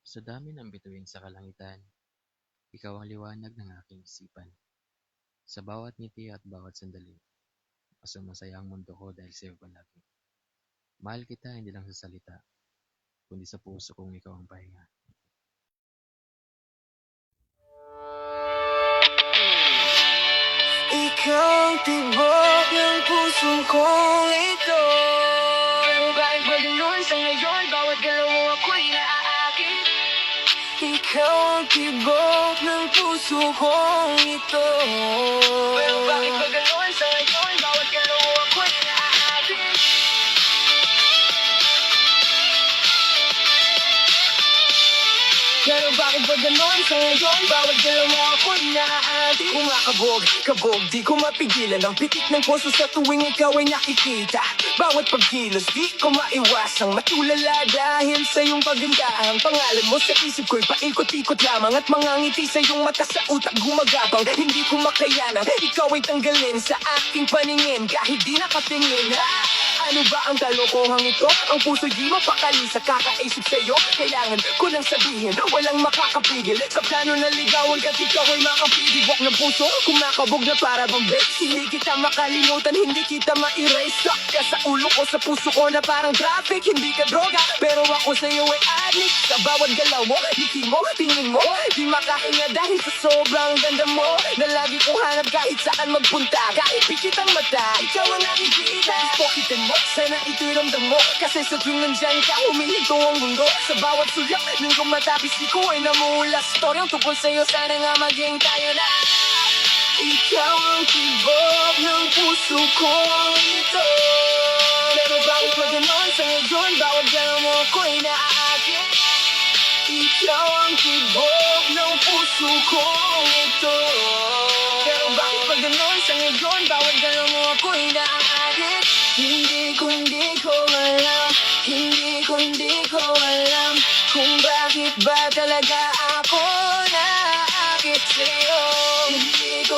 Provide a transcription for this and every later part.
Sa dami ng bituin sa kalangitan, ikaw ang liwanag ng aking isipan. Sa bawat ngiti at bawat sandali, mas sumasaya ang mundo ko dahil sa'yo palagi. Mahal kita hindi lang sa salita, kundi sa puso kong ikaw ang pahinga. Ikaw ang tibok ng puso kong ito. Pero kahit ba ganun sa ngayon, bawat galaw mo ako'y naaakit. Ikaw ang tibok ng puso kong ito. Pero bakit ba ganun sa ngayon, bawat galaw mo ako'y naaakit. Pero bakit ba ganon sa ngayon? Bawat galaw mo ako'y naaati. Kumakabog, kabog, di ko mapigilan ang pitik ng puso sa tuwing ikaw ay nakikita. Bawat pagkilos, di ko maiwasang matulala dahil sa iyong paganda. Ang pangalan mo sa isip ko'y paikot-ikot lamang at mga ngiti sa iyong mata sa utak gumagapang. Hindi ko makayanan, ikaw ay tanggalin sa aking paningin kahit di nakatingin. Ano ba ang kalokohang ito? Ang puso di mapakali sa kakaisip sa'yo. Kailangan ko nang sabihin, walang makakapigil. Sa plano na ligawan ka't ikaw ay makapitibok ng puso. Kumakabog na para bang base. Hindi kita makalimutan, hindi kita ma-erase. Stuck ka sa ulo ko, sa puso ko na parang traffic. Hindi ka droga, pero ako sa'yo ay addict. Sa bawat galaw mo, ngiti mo, tingin mo, di makahinga dahil sa sobrang ganda mo. Na lagi kong hanap kahit saan magpunta. Kahit pikit ang mata, ikaw ang nakikita. Pokitin mo, sana ito'y ramdam mo. Kasi sa tuwing nandyan ka, humihinto ang mundo. Sa bawat sulyak, nung kumatapis di ko ay namuhula. Storyang tungkol sa'yo, sana nga maging tayo na. Ikaw ang tibok ng puso ko ito. Pero bakit ba ganon sa ngayon, bawat galaw mo ako'y naaakit. Ikaw ang tibok ng puso ko ito. Pero bakit ba ganon sa ngayon, bawat galaw mo ako'y naaakit. Hindi ko alam, hindi ko alam kung bakit ba talaga ako naakit sa'yo. Hindi ko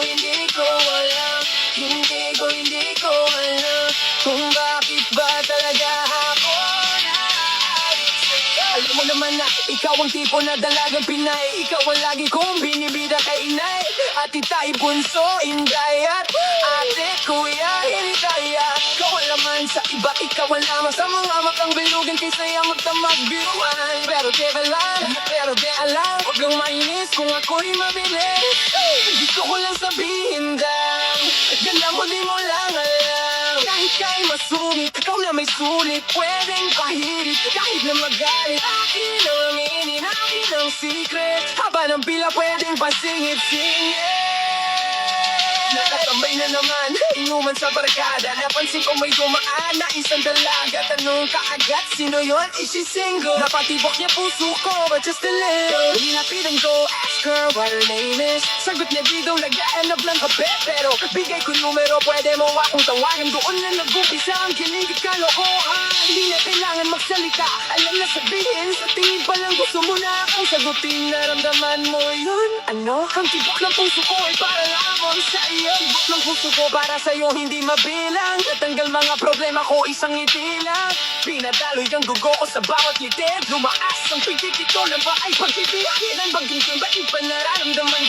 alam, hindi ko alam kung bakit ba talaga ako naakit sa'yo. Alam mo naman na ikaw ang tipo na dalagang Pinay. Ikaw ang lagi kong binibida kay inay. At itay, bunso, inday at ate, kuya, hinitaya. Ikaw ang laman sa iba, ikaw ang lamang sa mga makang bilugan kaysa yung magtamag biruan. Pero teka lang, pero di alam, huwag kang mainis kung ako'y mabilis. Gusto ko lang sabihin lang, ganda mo di mo lang alam. Kahit ka'y masungit, ikaw na may sulit, pwedeng pahirit, kahit na magalit. Akin ang aminin, akin ang secret. Haba ng pila pwedeng pasingit-singit. Nakatambay na naman, inuman sa barkada. Napansin ko may dumaan na isang dalaga. Tanong kaagad, sino yun? Is she single? Napatibok niya puso ko, but just a little. Hinapitan ko, ask her what her name is. Sagot niya di daw nag-aanap ng kape. Pero bigay ko numero, pwede mo akong tawagan. Doon na nag-umpisa ang kilig at kalokohan. Hindi na kailangan magsalita, alam na sabihin. Sa tingin pa lang gusto mo na akong sagutin. Naramdaman mo yun? Ano? Ang tibok ng puso ko ay para lamang sa iyo. Tibok ng puso ko para sa'yo hindi mabilang. Natanggal mga problema ko isang ngiti lang. Pinadaloy ang dugo ko sa bawat ngiti. Lumaas ang pigkikit ko ng baay pag-ibigin. Ang baging ba't iba nararamdaman.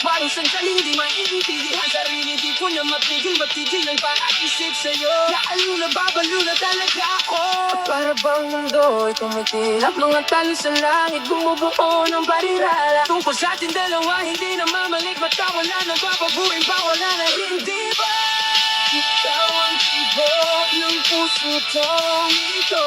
Parang sandali hindi maintindihan. Sarili di ko na mapigil, matigil ang pag-isip sa'yo. Lalo na babalo na talaga ako. Para bang mundo ay tumitilap. Mga tali sa langit bumubuo ng parirala. Tungkol sa ating dalawa hindi na mamalik. Mata wala na bababuhin pa, wala na hindi ba? Ikaw ang tibok ng puso tong ito.